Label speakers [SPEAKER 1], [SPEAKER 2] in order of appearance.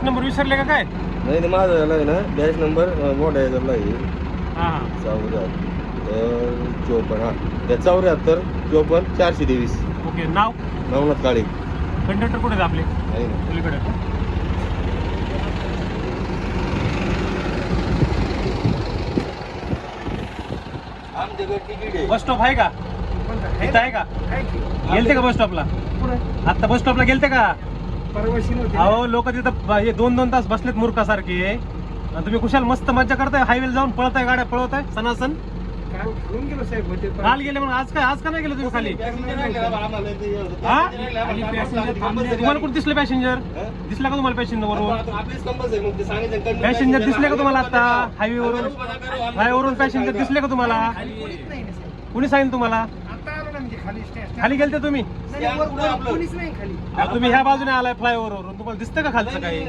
[SPEAKER 1] Number विसरले का काय?
[SPEAKER 2] नाही नाही, माझा झाला आहे ना बॅच नंबर मोठा याच्यातला आहे
[SPEAKER 1] हा
[SPEAKER 2] 54 हा त्या 74 54 423.
[SPEAKER 1] ओके. नाव
[SPEAKER 2] नवनाथ काळे
[SPEAKER 1] कंडक्टर कुठे आहेत आपले?
[SPEAKER 2] आहे ना.
[SPEAKER 1] पलीकडे आहेत का?
[SPEAKER 2] आमच्याकडे तिकीट आहे.
[SPEAKER 1] बस स्टॉप आहे का? इथं आहे का? गेलते का बस स्टॉपला? आता बस स्टॉपला गेलते का? अहो लोक तिथं हे 2-2 तास बसलेत मूर्खासारखे आणि तुम्ही कुशाल मस्त मज्जा करताय, हायवे जाऊन पळताय, गाड्या पळवताय सनासन. काल गेले मग आज का नाही गेले तुम्ही खाली? हा? तुम्हाला कुठे दिसले पॅसेंजर? दिसला का तुम्हाला पॅसेंजर वरून? पॅसेंजर दिसले का तुम्हाला आता हायवेवरून पॅसेंजर दिसले का तुम्हाला? कुणी सांगितलं तुम्हाला? खाली गेलते तुम्ही? तुम्ही ह्या बाजूने आलाय फ्लायओव्हर वरून, तुम्हाला दिसतं का खालचं काही?